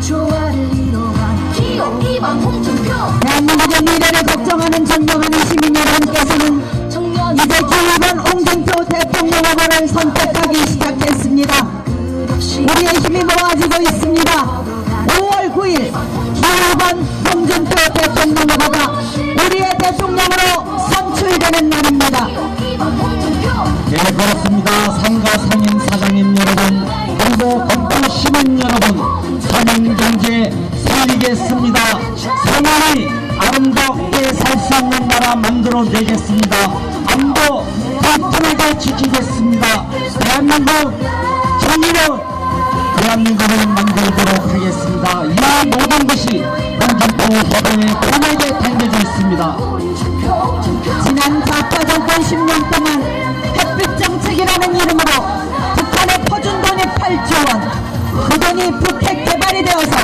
Speaker 5: 조화를 이뤄가는 기호 2번 홍준표
Speaker 2: 대한민국의 미래를 걱정하는 존경하는 시민 여러분께서는
Speaker 5: 청년
Speaker 2: 이제 기호번 홍준표 대통령 후보를 선택하기 시작했습니다. 우리의 힘이 모아지고 있습니다. 5월 9일 기호번 홍준표 대통령 후보가 우리의 대통령으로 선출되는 날입니다.
Speaker 1: 네, 그렇습니다. 상가 상인 사장님 여러분, 그리고 건강 시민 여러분, 서민 경제 살리겠습니다. 서민이 아름답게 살 수 있는 나라 만들어내겠습니다. 안보 튼튼하게 지키겠습니다. 대한민국 정의로운 대한민국을 만들도록 하겠습니다. 이 모든 것이 홍준표 후보의 편에게 담겨져 있습니다.
Speaker 2: 지난 좌파 정권 10년 동안 햇빛 정책이라는 이름으로 북한에 퍼준 돈이 8조 원. 그 돈이 북핵 개발이 되어서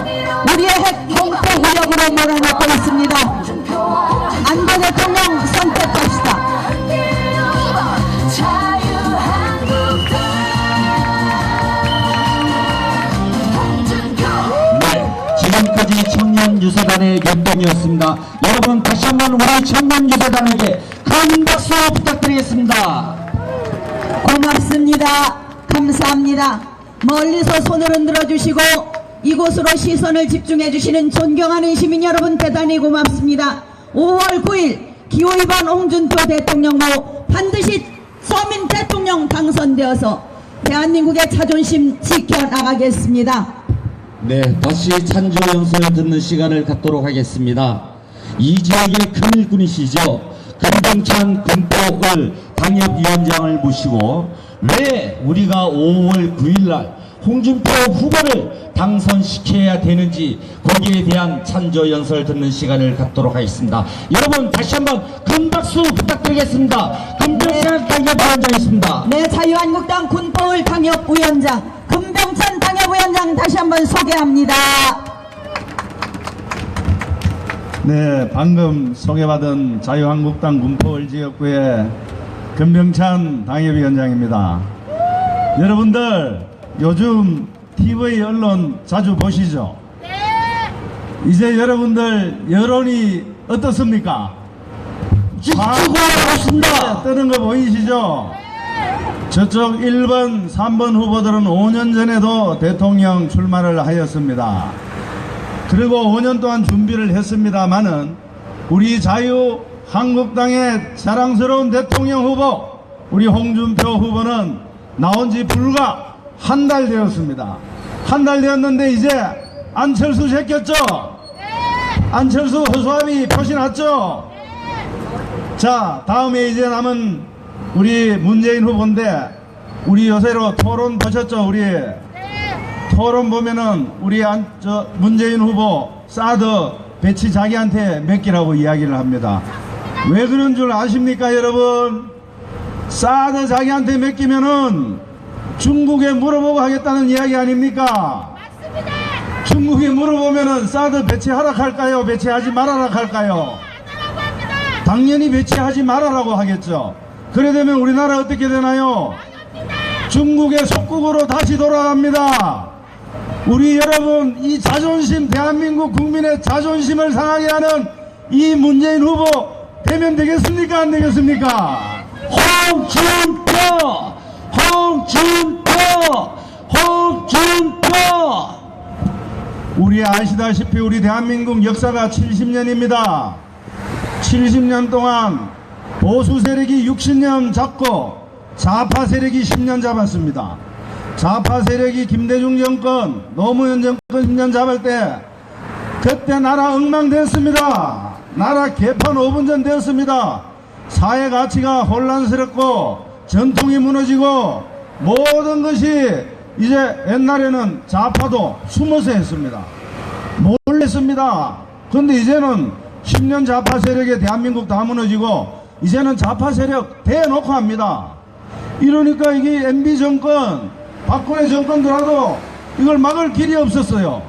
Speaker 2: 우리의 핵 공포 구역으로 몰아넣고 있습니다. 안보 대통령 선택합시다.
Speaker 1: 네, 지금까지 청년 청년유세단의 결동이었습니다. 여러분 다시 한번 우리 청년유세단에게 큰 박수 부탁드리겠습니다.
Speaker 2: 고맙습니다. 감사합니다. 멀리서 손을 흔들어 주시고 이곳으로 시선을 집중해 주시는 존경하는 시민 여러분 대단히 고맙습니다. 5월 9일 기호위반 홍준표 대통령 후 반드시 서민 대통령 당선되어서 대한민국의 자존심 지켜나가겠습니다.
Speaker 1: 네, 다시 찬조 연설을 듣는 시간을 갖도록 하겠습니다. 이 지역의 큰 일꾼이시죠. 금정찬 금포을 당협위원장을 모시고 왜 우리가 5월 9일날 홍준표 후보를 당선시켜야 되는지 거기에 대한 찬조 연설 듣는 시간을 갖도록 하겠습니다. 여러분 다시 한번 큰 박수 부탁드리겠습니다. 금정찬 당협위원장이십니다.
Speaker 2: 네, 자유한국당 군포을 당협위원장 금병찬 당협위원장 다시 한번 소개합니다.
Speaker 7: 네, 방금 소개받은 자유한국당 군포을 지역구의 금병찬 당협위원장입니다. 여러분들 요즘 TV 언론 자주 보시죠? 네. 이제 여러분들 여론이 어떻습니까?
Speaker 1: 찍고 나왔습니다.
Speaker 7: 뜨는 거 보이시죠? 저쪽 1번, 3번 후보들은 5년 전에도 대통령 출마를 하였습니다. 그리고 5년 동안 준비를 했습니다마는 우리 자유한국당의 자랑스러운 대통령 후보 우리 홍준표 후보는 나온 지 불과 한 달 되었습니다. 한 달 되었는데 이제 안철수 제꼈죠? 안철수 허수아비 표시 났죠? 자, 다음에 이제 남은 우리 문재인 후보인데 우리 요새로 토론 보셨죠? 우리 토론 보면은 우리 문재인 후보 사드 배치 자기한테 맡기라고 이야기를 합니다. 왜 그런 줄 아십니까 여러분? 사드 자기한테 맡기면은 중국에 물어보고 하겠다는 이야기 아닙니까? 맞습니다. 중국에 물어보면은 사드 배치 하락할까요? 배치하지 말아라 할까요? 당연히 배치하지 말아라고 하겠죠. 그래 되면 우리나라 어떻게 되나요? 중국의 속국으로 다시 돌아갑니다. 우리 여러분 이 자존심 대한민국 국민의 자존심을 상하게 하는 이 문재인 후보 되면 되겠습니까? 안 되겠습니까?
Speaker 1: 홍준표!
Speaker 7: 우리 아시다시피 우리 대한민국 역사가 70년입니다. 70년 동안 보수 세력이 60년 잡고 좌파 세력이 10년 잡았습니다. 좌파 세력이 김대중 정권, 노무현 정권 10년 잡을 때 그때 나라 엉망되었습니다. 나라 개판 5분 전 되었습니다. 사회 가치가 혼란스럽고 전통이 무너지고 모든 것이 이제 옛날에는 좌파도 숨어서 했습니다. 몰래 했습니다. 그런데 이제는 10년 좌파 세력에 대한민국 다 무너지고 이제는 좌파 세력 대놓고 합니다. 이러니까 이게 MB 정권, 박근혜 정권 들어도 이걸 막을 길이 없었어요.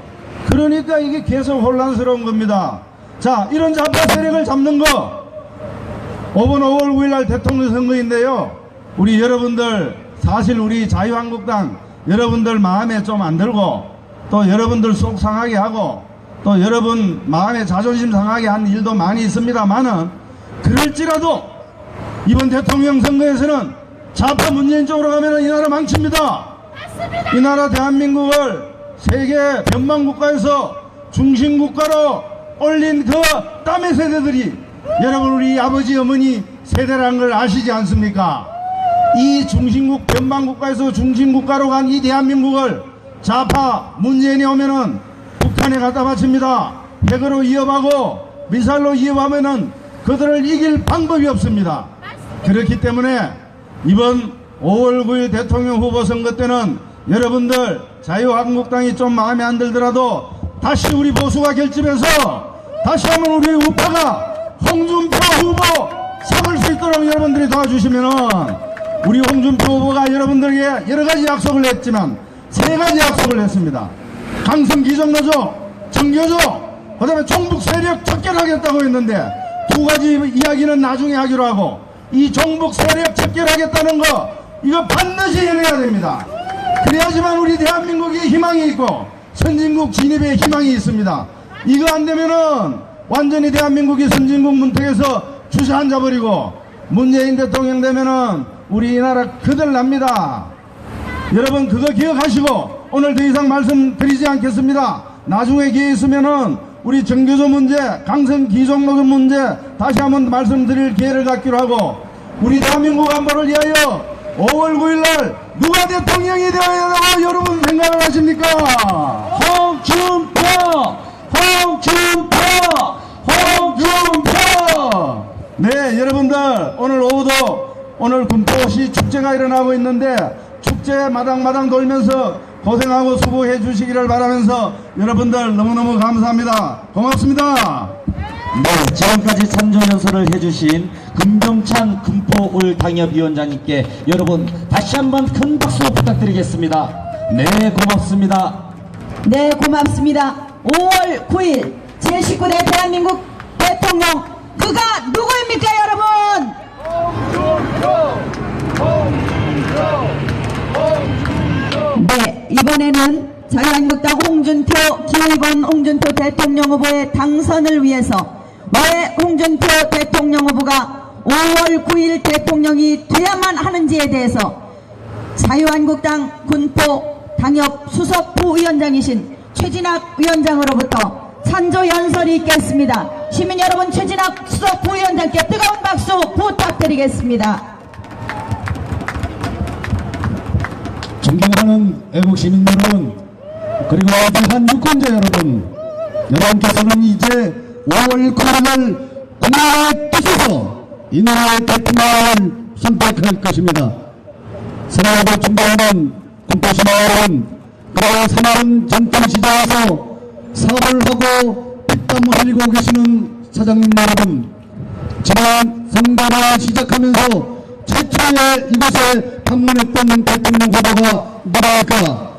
Speaker 7: 그러니까 이게 계속 혼란스러운 겁니다. 자, 이런 좌파 세력을 잡는 거 이번 5월 9일날 대통령 선거인데요. 우리 여러분들 사실 우리 자유한국당 여러분들 마음에 좀 안 들고 또 여러분들 속 상하게 하고 또 여러분 마음에 자존심 상하게 한 일도 많이 있습니다만은 그럴지라도 이번 대통령 선거에서는 좌파 문재인 쪽으로 가면 이 나라 망칩니다. 맞습니다. 이 나라 대한민국을 세계 변방국가에서 중심국가로 올린 그 땀의 세대들이 여러분 우리 아버지 어머니 세대라는 걸 아시지 않습니까? 이 중심국 변방국가에서 중심국가로 간 이 대한민국을 좌파 문재인이 오면은 북한에 갖다 바칩니다. 핵으로 위협하고 미사일로 위협하면은 그들을 이길 방법이 없습니다. 그렇기 때문에 이번 5월 9일 대통령 후보 선거 때는 여러분들 자유한국당이 좀 마음에 안 들더라도 다시 우리 보수가 결집해서 다시 한번 우리 우파가 홍준표 후보 삼을 수 있도록 여러분들이 도와주시면은 우리 홍준표 후보가 여러분들에게 여러가지 약속을 했지만 3가지 약속을 했습니다. 강성 기정노조, 정교조, 그 다음에 종북 세력 척결하겠다고 했는데 2가지 이야기는 나중에 하기로 하고 이 종북 세력 척결하겠다는 거 이거 반드시 해내야 됩니다. 그래야지만 우리 대한민국이 희망이 있고 선진국 진입에 희망이 있습니다. 이거 안 되면은 완전히 대한민국이 선진국 문턱에서 주저앉아버리고 문재인 대통령 되면은 우리 이 나라 큰일 납니다. 여러분 그거 기억하시고 오늘 더 이상 말씀드리지 않겠습니다. 나중에 기회 있으면은 우리 정교조 문제, 강성 기종노조 문제 다시 한번 말씀드릴 기회를 갖기로 하고 우리 대한민국 안보를 위하여 5월 9일날 누가 대통령이 되어야 하고 여러분 생각을 하십니까?
Speaker 1: 홍준표! 홍준표! 홍준표!
Speaker 7: 네, 여러분들 오늘 오후도 오늘 군포시 축제가 일어나고 있는데 축제 마당마당 돌면서 고생하고 수고해 주시기를 바라면서 여러분들 너무너무 감사합니다. 고맙습니다.
Speaker 1: 네, 지금까지 참조 연설을 해주신 금병찬 금포울 당협위원장님께 여러분 다시 한번 큰 박수 부탁드리겠습니다. 네, 고맙습니다.
Speaker 2: 네, 고맙습니다. 5월 9일 제19대 대한민국 대통령 그가 누구입니까, 여러분? 네, 이번에는 자유한국당 홍준표, 기호번 홍준표 대통령 후보의 당선을 위해서 왜 홍준표 대통령 후보가 5월 9일 대통령이 돼야만 하는지에 대해서 자유한국당 군포 당협 수석 부위원장이신 최진학 위원장으로부터 찬조 연설이 있겠습니다. 시민 여러분, 최진학 수석 부위원장께 뜨거운 박수 부탁드리겠습니다.
Speaker 7: 존경하는 애국 시민 여러분, 그리고 한 유권자 여러분, 여러분께서는 이제 5월 9일날 국민의 뜻에서 이 나라의 대통령을 선택할 것입니다. 사랑하고 존경하는 군포시민 여러분, 그리고 새마을 전통시장에서 사업을 하고 뒷담 흘리고 계시는 사장님 여러분, 지난 선거를 시작하면서 최초에 이곳에 방문했던 대통령 후보가 누구일까?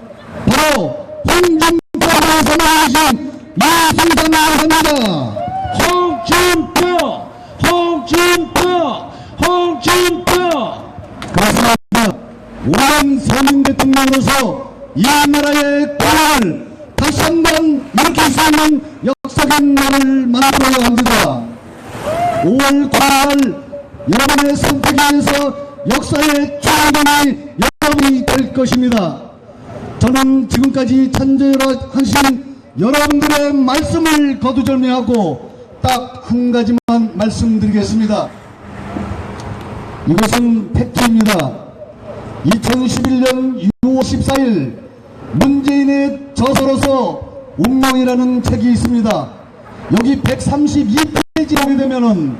Speaker 7: 바로 홍준표를 선언하신 이승만을 합니다.
Speaker 1: 홍준표! 홍준표! 홍준표!
Speaker 7: 그렇습니다. 오랜 서민 대통령으로서 이 나라의 권한을 다시 한번 일으킬 수 있는 역사적인 날을 만들어야 합니다. 5월 9일 여러분의 선택에 의해서 역사의 주인공이 여러분이 될 것입니다. 저는 지금까지 찬조하신 여러분들의 말씀을 거두절미하고 딱 한 가지만 말씀드리겠습니다. 이것은 팩트입니다. 2011년 6월 14일 문재인의 저서로서 운명이라는 책이 있습니다. 여기 132페이지 보게 되면은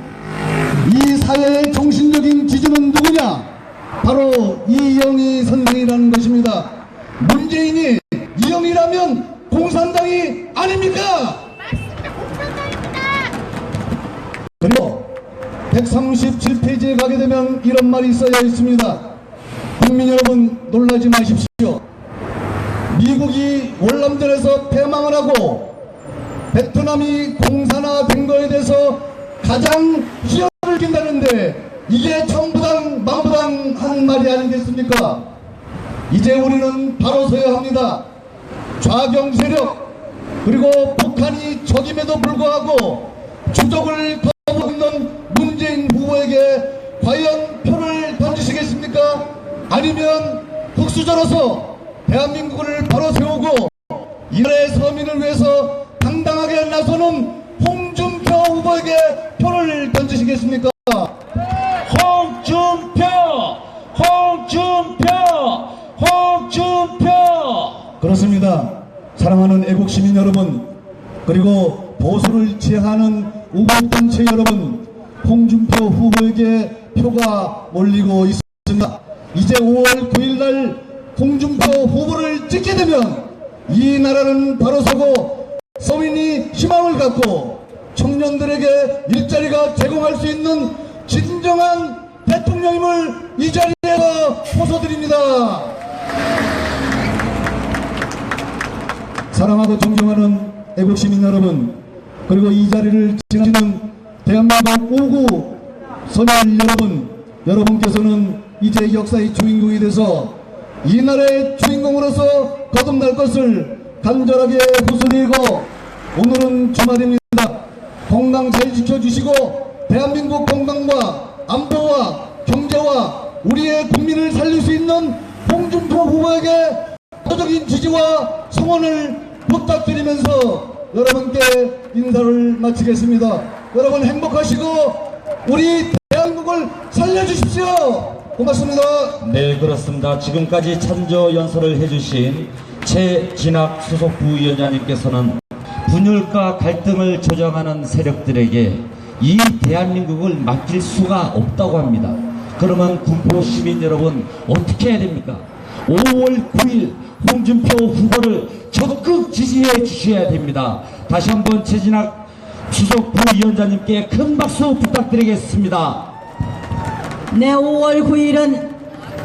Speaker 7: 이 사회의 정신적인 기준은 누구냐? 바로 이영희 선생이라는 것입니다. 문재인이 이영희라면 공산당이 아닙니까? 그리고 137페이지에 가게 되면 이런 말이 써져 있습니다. 국민 여러분 놀라지 마십시오. 미국이 월남전에서 패망을 하고 베트남이 공산화된 거에 대해서 가장 희열을 느낀다는데 이게 정부당 만부당 하는 말이 아니겠습니까? 이제 우리는 바로 서야 합니다. 좌경 세력 그리고 북한이 적임에도 불구하고 주적을 거부하고 있는 문재인 후보에게 과연 표를 던지시겠습니까? 아니면 흑수저로서 대한민국을 바로 세우고 이 나라의 서민을 위해서 당당하게 나서는 홍준표 후보에게 표를 던지시겠습니까?
Speaker 1: 홍준표! 홍준표! 홍준표!
Speaker 7: 그렇습니다. 사랑하는 애국 시민 여러분, 그리고 보수를 지향하는 우국단체 여러분, 홍준표 후보에게 표가 몰리고 있습니다. 이제 5월 9일날 홍준표 후보를 찍게 되면 이 나라는 바로 서고 서민이 희망을 갖고 청년들에게 일자리가 제공할 수 있는 진정한 대통령임을 이 자리에서 호소드립니다. 사랑하고 존경하는 애국시민 여러분, 그리고 이 자리를 지나치는 대한민국 5구 서민 여러분, 여러분께서는 이제 역사의 주인공이 돼서 이 나라의 주인공으로서 거듭날 것을 간절하게 부수드리고
Speaker 8: 오늘은 주말입니다. 건강 잘 지켜주시고 대한민국 건강과 안보와 경제와 우리의 국민을 살릴 수 있는 홍준표 후보에게 압도적인 지지와 성원을 부탁드리면서 여러분께 인사를 마치겠습니다. 여러분 행복하시고 우리 대한민국을 살려주십시오. 고맙습니다.
Speaker 1: 네, 그렇습니다. 지금까지 찬조 연설을 해주신 최진학 수석부위원장님께서는 분열과 갈등을 조장하는 세력들에게 이 대한민국을 맡길 수가 없다고 합니다. 그러면 군포 시민 여러분 어떻게 해야 됩니까? 5월 9일 홍준표 후보를 적극 지지해 주셔야 됩니다. 다시 한번 최진학 수석부위원장님께 큰 박수 부탁드리겠습니다.
Speaker 2: 네, 5월 9일은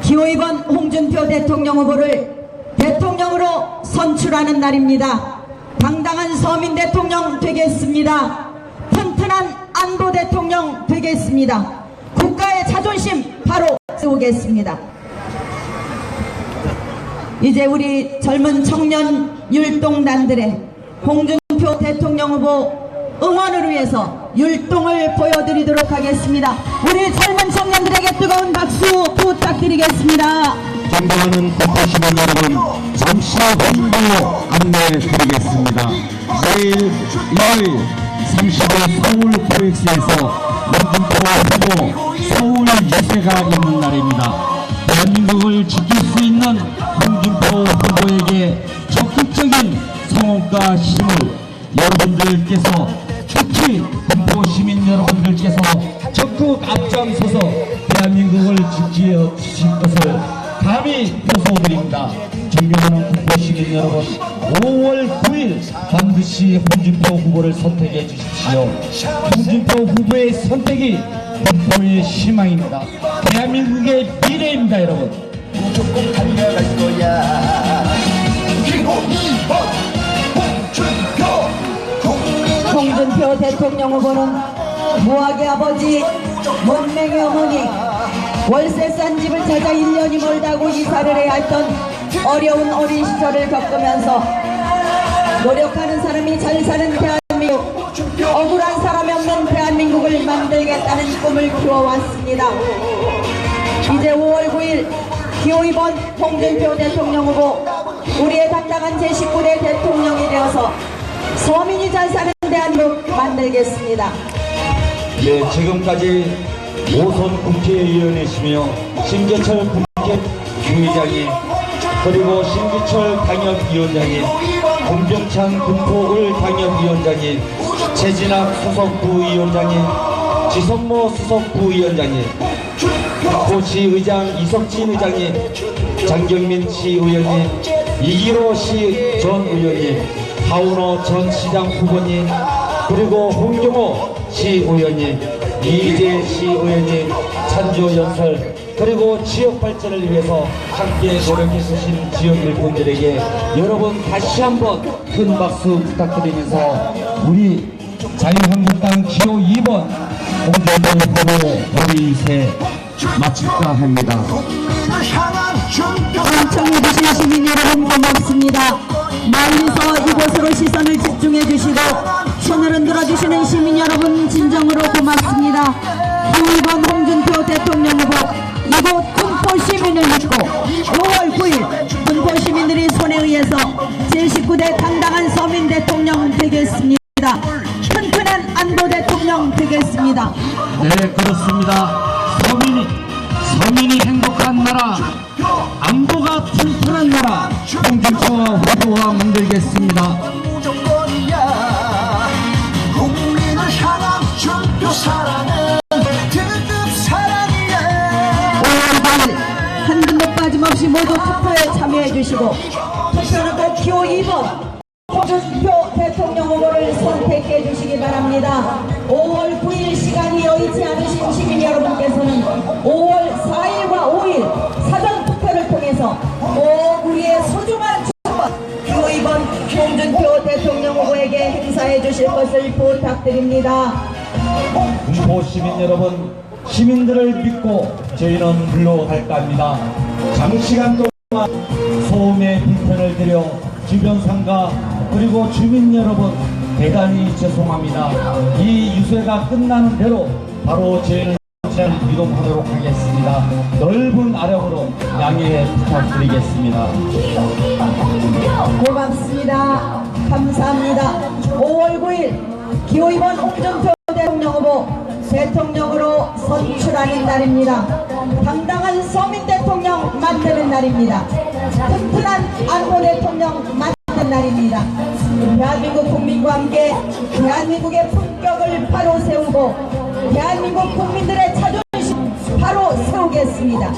Speaker 2: 기호 2번 홍준표 대통령 후보를 대통령으로 선출하는 날입니다. 당당한 서민 대통령 되겠습니다. 튼튼한 안보 대통령 되겠습니다. 국가의 자존심 바로 세우겠습니다. 이제 우리 젊은 청년 율동단들의 홍준표 대통령 후보 응원을 위해서 율동을 보여드리도록 하겠습니다. 우리 젊은 청년들에게 뜨거운 박수 부탁드리겠습니다.
Speaker 1: 존경하는 군포시민 여러분, 잠시 홍보 안내드리겠습니다. 내일 일요일 30일 서울 코엑스에서 홍준표 후보 서울 유세가 있는 날입니다. 대한민국을 지킬 수 있는 홍준표 후보에게 적극적인 성원과 힘을 여러분들께서, 특히 군포 시민 여러분들께서 적극 앞장서서 대한민국을 지켜 주실 것을 감히 호소드립니다. 존경하는 군포 시민 여러분, 5월 9일 반드시 홍준표 후보를 선택해 주십시오. 홍준표 후보의 선택이 군포의 희망입니다. 대한민국의 미래입니다, 여러분.
Speaker 3: 무조건 달려갈 거야. 기호 2번 홍준표.
Speaker 2: 홍준표 대통령 후보는 무학의 아버지, 문맹의 어머니, 월세 싼 집을 찾아 1년이 멀다고 이사를 해야 했던 어려운 어린 시절을 겪으면서 노력하는 사람이 잘 사는 대한민국, 억울한 사람이 없는 대한민국을 만들겠다는 꿈을 키워왔습니다. 이제 5월 9일 기호 2번 홍준표 대통령 후보, 우리의 당당한 제19대 대통령이 되어서 서민이 잘 사는 대한민국 만들겠습니다.
Speaker 1: 네, 지금까지 오선 국회의원이시며 심재철 국회의장님, 그리고 신기철 당협위원장님, 공병찬 군포을 당협위원장님, 최진학 수석부위원장님, 지성모 수석부위원장님, 군포시의장 이석진 의장님, 장경민 시의원님, 이기로 시 전 의원님, 하운호 전 시장 후보님, 그리고 홍경호 시의원님, 이재 시의원님, 찬조 연설, 그리고 지역 발전을 위해서 함께 노력해 주신 지역 일꾼들에게 여러분 다시 한번 큰 박수 부탁드리면서 우리 자유한국당 기호 2번 홍준표 후보 본인세 마칠까 합니다.
Speaker 2: 시청해주신 시민 여러분 고맙습니다. 멀리서 이곳으로 시선을 집중해 주시고 손을 흔들어 주시는 시민 여러분 진정으로 고맙습니다. 기호 2번 홍준표 대통령 후보, 이곳 군포 시민을 믿고 5월 9일 군포 시민들이 손에 의해서 제19대 당당한 서민 대통령 되겠습니다. 튼튼한 안보 대통령 되겠습니다.
Speaker 1: 네, 그렇습니다. 서민이 행복한 나라, 안보가 튼튼한 나라, 홍준표 후보와 만들겠습니다.
Speaker 3: 무조건이야. 국민을 향한 준표 사랑은 특급 사랑이야.
Speaker 2: 5월 9일 한 분도 빠짐없이 모두 투표에 참여해 주시고 투표는 꼭 기호 2번 홍준표 대통령 후보를 선택해 주시기 바랍니다. 5월 9일 시간이 여의치 않으신 시민 여러분께서는 5월 4일과 5일 사전 투표를 통해서 꼭 우리의 소중한 주권 기호 2번 홍준표 대통령 후보에게 행사해 주실 것을 부탁드립니다.
Speaker 1: 군포 시민 여러분, 시민들을 믿고 저희는 물러갈까 합니다. 장시간 동안 소음의 불편을 드려 주변 상가 그리고 주민 여러분 대단히 죄송합니다. 이 유세가 끝나는 대로 바로 저희는 이동하도록 하겠습니다. 넓은 아령으로 양해 부탁드리겠습니다.
Speaker 2: 고맙습니다. 감사합니다. 5월 9일 기호이번 홍준표 대통령 후보 대통령으로 선출하는 날입니다. 당당한 서민 대통령 만드는 날입니다. 튼튼한 안보 대통령 만드는 날입니다. 대한민국 국민과 함께 대한민국의 품격을 바로 세우고 대한민국 국민들의 자존심 바로 세우겠습니다.